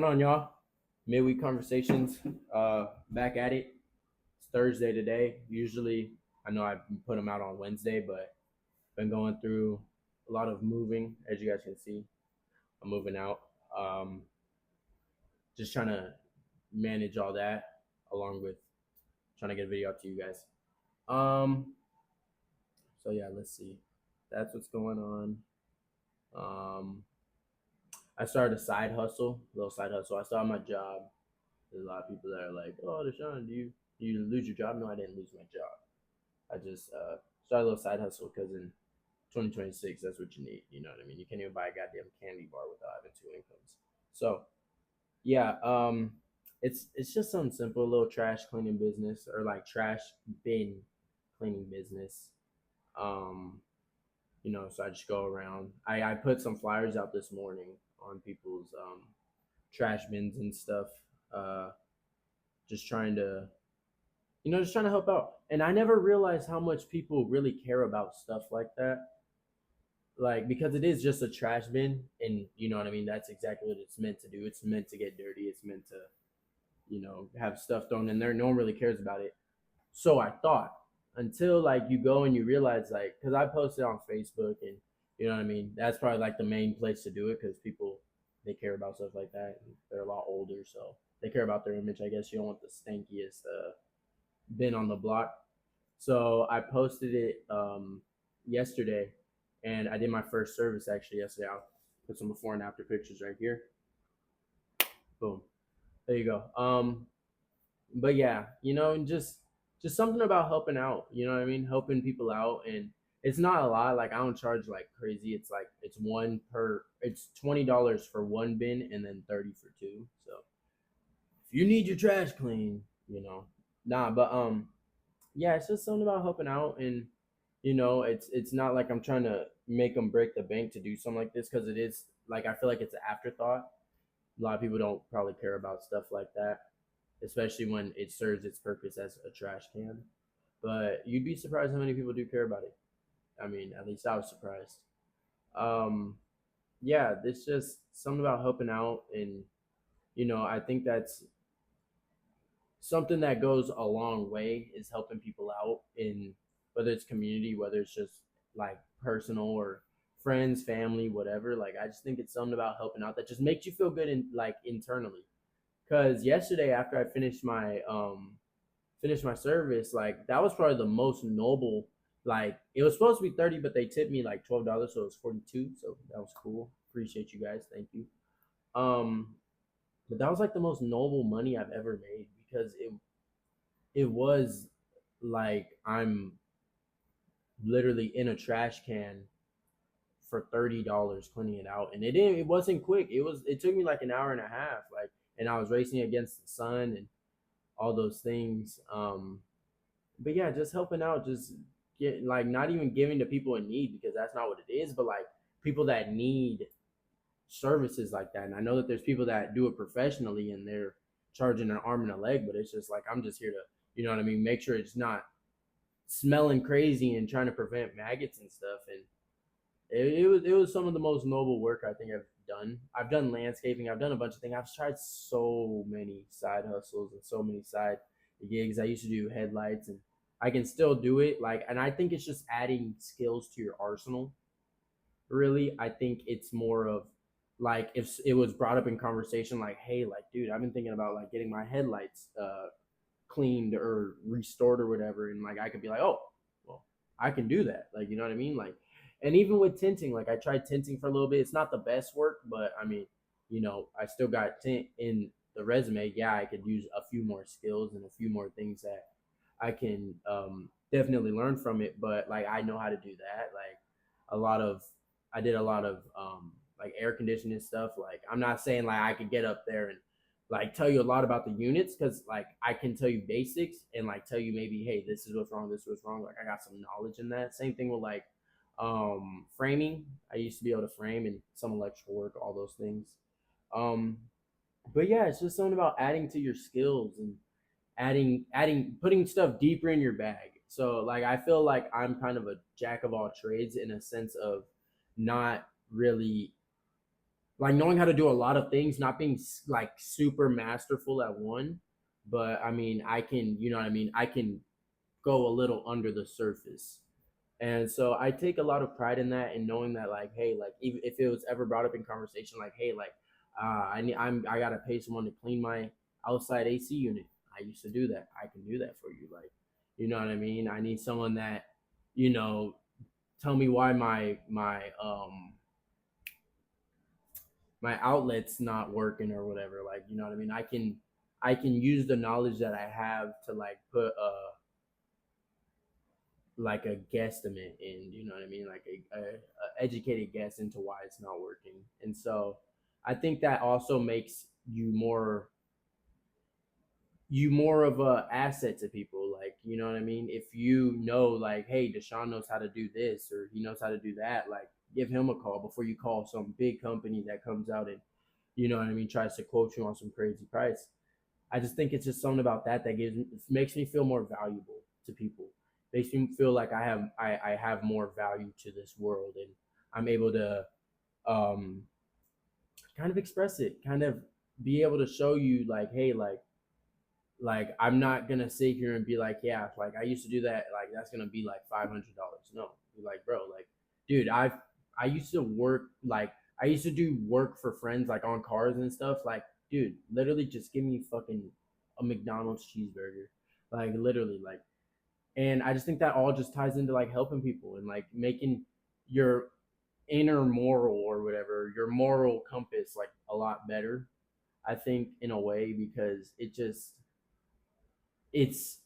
going on, y'all? Midweek conversations. Back at it. It's Thursday today. Usually, I know I put them out on Wednesday, but been going through a lot of moving, as you guys can see. I'm moving out. Um, just trying to manage all that, along with trying to get a video out to you guys. Um, so yeah, let's see. That's what's going on. Um, I started a side hustle, little side hustle. I started my job. There's a lot of people that are like, "Oh, Deshaun, do you lose your job?" No, I didn't lose my job. I just started a little side hustle because in 2026, that's what you need. You know what I mean? You can't even buy a goddamn candy bar without having two incomes. So yeah, it's just something simple, a little trash cleaning business or like trash bin cleaning business. Um, so I just go around. I put some flyers out this morning on people's trash bins and stuff. Uh, just trying to just trying to help out. And I never realized how much people really care about stuff like that. Like, because it is just a trash bin, and you know what I mean? That's exactly what it's meant to do. It's meant to get dirty. It's meant to, have stuff thrown in there. No one really cares about it. So I thought until like you go and you realize, like, because I posted on Facebook, and you know what I mean? That's probably like the main place to do it because people, they care about stuff like that. And they're a lot older, so they care about their image. I guess you don't want the stankiest bin on the block. So I posted it yesterday, and I did my first service actually yesterday. I'll put some before and after pictures right here. Boom, there you go. But yeah, just something about helping out. You know what I mean? Helping people out, and it's not a lot. Like I don't charge like crazy. It's like it's $20 for one bin and then 30 for two. So if you need your trash clean, nah. But yeah, it's just something about helping out, and it's not like I'm trying to make them break the bank to do something like this because it is like I feel like it's an afterthought. A lot of people don't probably care about stuff like that, especially when it serves its purpose as a trash can. But you'd be surprised how many people do care about it. I mean, at least I was surprised. Um, yeah, it's just something about helping out, and I think that's something that goes a long way is helping people out in whether it's community, whether it's just like personal or friends, family, whatever. Like I just think it's something about helping out that just makes you feel good in like internally. Cause yesterday after I finished my service, like that was probably the most noble. Like it was supposed to be 30, but they tipped me like $12, so it was 42. So that was cool. Appreciate you guys. Thank you. Um, but that was like the most noble money I've ever made because it was like I'm literally in a trash can for $30 cleaning it out, and it wasn't quick. It took me like an hour and a half, like, and I was racing against the sun and all those things. But yeah, just helping out, just get like not even giving to people in need because that's not what it is, but like people that need services like that. And I know that there's people that do it professionally and they're charging an arm and a leg, but it's just like I'm just here to, you know what I mean, make sure it's not smelling crazy and trying to prevent maggots and stuff. And it was some of the most noble work I think I've done. I've done landscaping, I've done a bunch of things. I've tried so many side hustles and so many side gigs. I used to do headlights, and I can still do it. Like, and I think it's just adding skills to your arsenal. Really, I think it's more of like if it was brought up in conversation, like, hey, like, dude, I've been thinking about like getting my headlights cleaned or restored or whatever, and like I could be like, oh, well, I can do that. Like, you know what I mean? Like, and even with tinting, like I tried tinting for a little bit. It's not the best work, but I mean, I still got tint in the resume. Yeah, I could use a few more skills and a few more things that I can definitely learn from it. But like I know how to do that. Like a lot of I did a lot of like air conditioning stuff. Like I'm not saying like I could get up there and like tell you a lot about the units because like I can tell you basics and like tell you maybe, hey, this is what's wrong, this is what's wrong. Like I got some knowledge in that. Same thing with like framing. I used to be able to frame and some electrical work, all those things. Um but yeah, it's just something about adding to your skills and adding putting stuff deeper in your bag. So like I feel like I'm kind of a jack of all trades in a sense of not really like knowing how to do a lot of things, not being like super masterful at one, but I mean, I can, you know what I mean? I can go a little under the surface. And so I take a lot of pride in that, and knowing that, like, hey, like, even if it was ever brought up in conversation, like, hey, like, I gotta pay someone to clean my outside AC unit. I used to do that. I can do that for you, like, you know what I mean? I need someone that, you know, tell me why my outlet's not working or whatever. Like, you know what I mean? I can use the knowledge that I have to like put a guesstimate in, you know what I mean, like a educated guess into why it's not working. And so I think that also makes you more of a asset to people, like, you know what I mean, if you know, like, hey, Deshaun knows how to do this or he knows how to do that, like, give him a call before you call some big company that comes out and, you know what I mean, tries to quote you on some crazy price. I just think it's just something about that makes me feel more valuable to people. Makes me feel like I have more value to this world, and I'm able to um, kind of express it, kind of be able to show you, like, hey, like I'm not gonna sit here and be like, yeah, like I used to do that, like that's gonna be like $500. No, you're like, bro, like, dude, I used to work, like I used to do work for friends, like on cars and stuff. Like, dude, literally just give me fucking a McDonald's cheeseburger, like literally, like. And I just think that all just ties into like helping people and like making your inner moral or whatever, your moral compass, like a lot better. I think in a way, because it's it's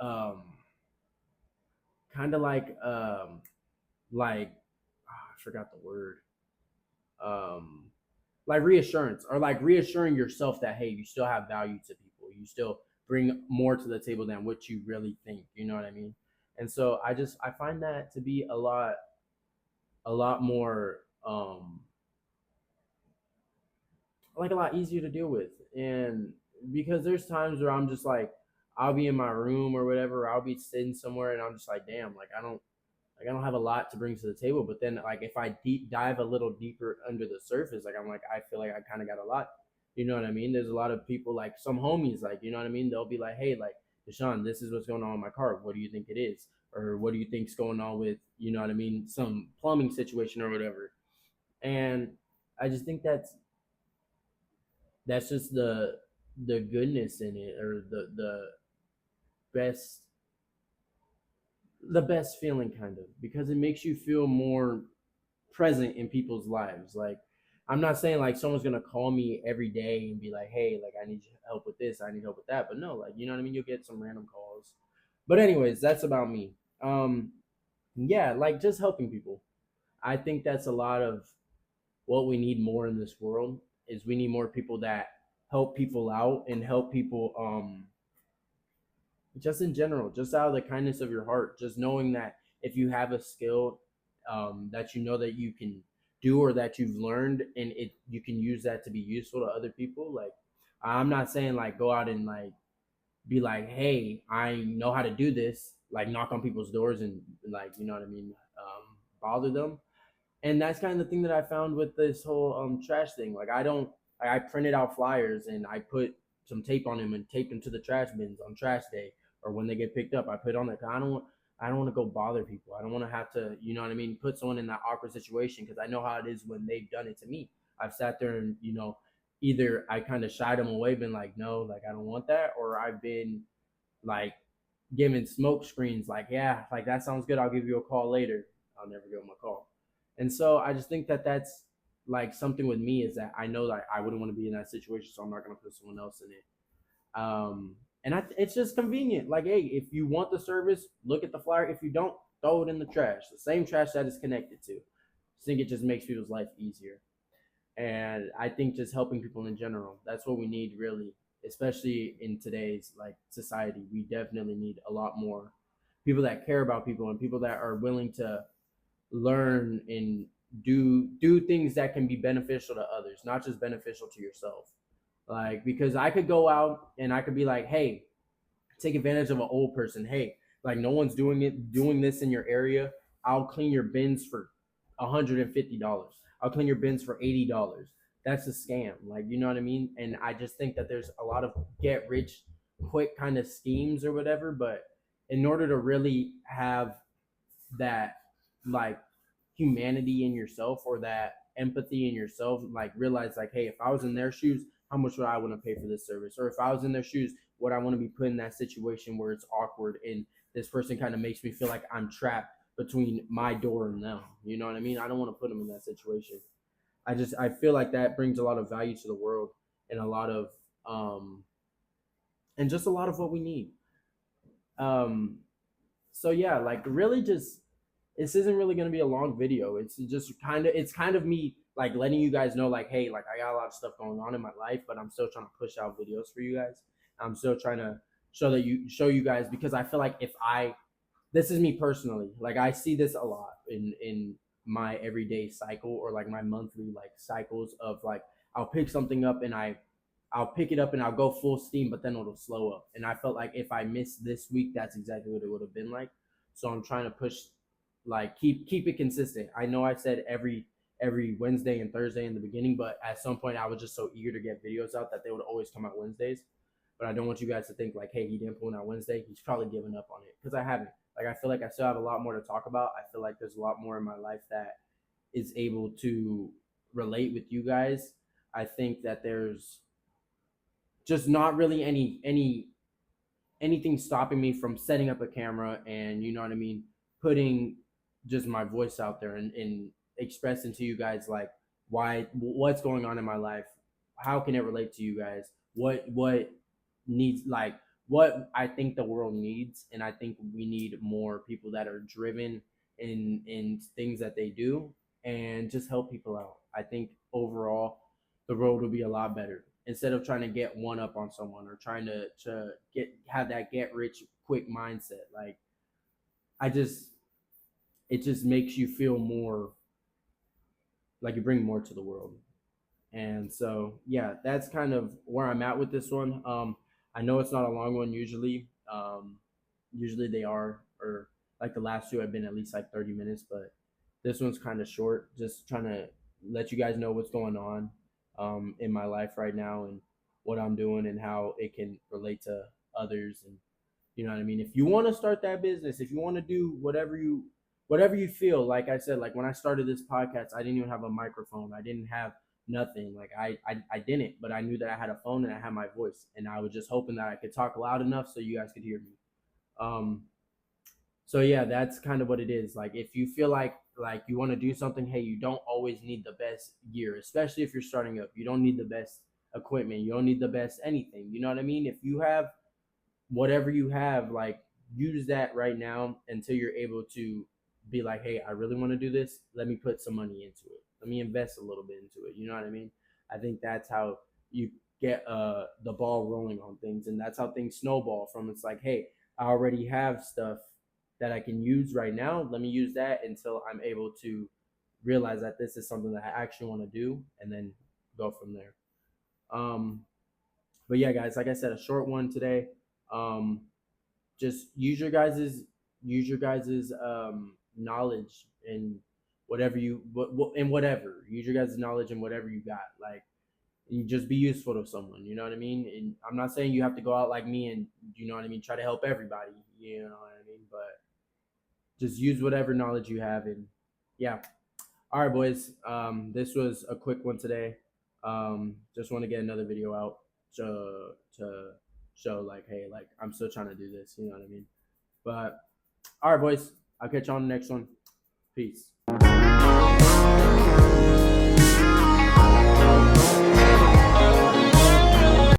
um kind of like I forgot the word, um like reassurance, or like reassuring yourself that, hey, you still have value to people, you still bring more to the table than what you really think, you know what I mean. And so I find that to be a lot more like a lot easier to deal with. And because there's times where I'm just like, I'll be in my room or whatever, I'll be sitting somewhere and I'm just like, damn, like I don't have a lot to bring to the table. But then, like, if I deep dive a little deeper under the surface, like I'm like, I feel like I kind of got a lot. You know what I mean? There's a lot of people, like some homies, like, you know what I mean. They'll be like, hey, like, Deshaun, this is what's going on with my car. What do you think it is? Or what do you think's going on with, you know what I mean, some plumbing situation or whatever. And I just think that's just the goodness in it, or best the best feeling, kind of, because it makes you feel more present in people's lives. Like, I'm not saying like someone's gonna call me every day and be like, hey, like I need help with this, I need help with that. But no, like, you know what I mean, you'll get some random calls. But anyways, that's about me. Yeah, like just helping people. I think that's a lot of what we need more in this world. Is we need more people that help people out and help people just in general, just out of the kindness of your heart, just knowing that if you have a skill that you know that you can do, or that you've learned, and it you can use that to be useful to other people. Like, I'm not saying like go out and like be like, hey, I know how to do this, like knock on people's doors and, like, you know what I mean, bother them. And that's kind of the thing that I found with this whole trash thing. Like, I printed out flyers and I put some tape on them and taped them to the trash bins on trash day, or when they get picked up, I put on it. I don't want to go bother people. I don't want to have to, you know what I mean, put someone in that awkward situation, because I know how it is when they've done it to me. I've sat there and, either I kind of shied them away, been like, no, like I don't want that, or I've been like giving smoke screens, like, yeah, like that sounds good, I'll give you a call later. I'll never give them a call. And so I just think that that's like something with me, is that I know that I wouldn't want to be in that situation, so I'm not going to put someone else in it. And it's just convenient. Like, hey, if you want the service, look at the flyer. If you don't, throw it in the trash, the same trash that it's connected to. I think it just makes people's life easier. And I think just helping people in general, that's what we need, really, especially in today's like society. We definitely need a lot more people that care about people, and people that are willing to learn and do things that can be beneficial to others, not just beneficial to yourself. Like, because I could go out and I could be like, hey, take advantage of an old person. Hey, like no one's doing this in your area. I'll clean your bins for $150. I'll clean your bins for $80. That's a scam. Like, you know what I mean? And I just think that there's a lot of get rich quick kind of schemes or whatever. But in order to really have that, like, humanity in yourself or that empathy in yourself, like realize like, hey, if I was in their shoes, how much would I want to pay for this service? Or if I was in their shoes, would I want to be put in that situation where it's awkward and this person kind of makes me feel like I'm trapped between my door and them? You know what I mean? I don't want to put them in that situation. I feel like that brings a lot of value to the world and a lot of um and just a lot of what we need. Um so yeah, like really just this isn't really going to be a long video. It's kind of me like letting you guys know like, hey, like I got a lot of stuff going on in my life, but I'm still trying to push out videos for you guys. I'm still trying to show you guys, because I feel like if I this is me personally, like I see this a lot in my everyday cycle, or like my monthly like cycles of like I'll pick something up and I'll pick it up and I'll go full steam, but then it'll slow up. And I felt like if I missed this week, that's exactly what it would have been like. So I'm trying to push, like keep it consistent. I know I said every Wednesday and Thursday in the beginning, but at some point I was just so eager to get videos out that they would always come out Wednesdays. But I don't want you guys to think like, hey, he didn't put one out Wednesday. He's probably given up on it, because I haven't. Like I feel like I still have a lot more to talk about. I feel like there's a lot more in my life that is able to relate with you guys. I think that there's just not really anything stopping me from setting up a camera and, you know what I mean, putting just my voice out there and expressing to you guys like what's going on in my life, how can it relate to you guys, what needs, like what I think the world needs. And I think we need more people that are driven in things that they do and just help people out. I think overall the world will be a lot better, instead of trying to get one up on someone or trying to get have that get rich quick mindset. Like I just it just makes you feel more like you bring more to the world. And so yeah, that's kind of where I'm at with this one. I know it's not a long one usually. Usually they are, or like the last two have been at least like 30 minutes, but this one's kind of short. Just trying to let you guys know what's going on in my life right now and what I'm doing and how it can relate to others. And you know what I mean? If you want to start that business, if you want to do whatever you feel, like I said, like when I started this podcast, I didn't even have a microphone. I didn't have nothing. Like I didn't, but I knew that I had a phone and I had my voice, and I was just hoping that I could talk loud enough so you guys could hear me. Um, so yeah, that's kind of what it is. Like if you feel like you want to do something, hey, you don't always need the best gear, especially if you're starting up. You don't need the best equipment. You don't need the best anything. You know what I mean? If you have whatever you have, like use that right now until you're able to be like, hey, I really want to do this. Let me put some money into it. Let me invest a little bit into it. You know what I mean? I think that's how you get the ball rolling on things, and that's how things snowball from. It's like, hey, I already have stuff that I can use right now. Let me use that until I'm able to realize that this is something that I actually want to do, and then go from there. Um, but yeah, guys, like I said, a short one today. Um, just use your guys's knowledge in whatever in whatever use your guys' knowledge in whatever you got. Like, you just be useful to someone. You know what I mean? And I'm not saying you have to go out like me and, you know what I mean, try to help everybody. You know what I mean? But just use whatever knowledge you have. And yeah. All right, boys. This was a quick one today. Just want to get another video out to show like, hey, like I'm still trying to do this. You know what I mean? But all right, boys. I'll catch you on the next one. Peace.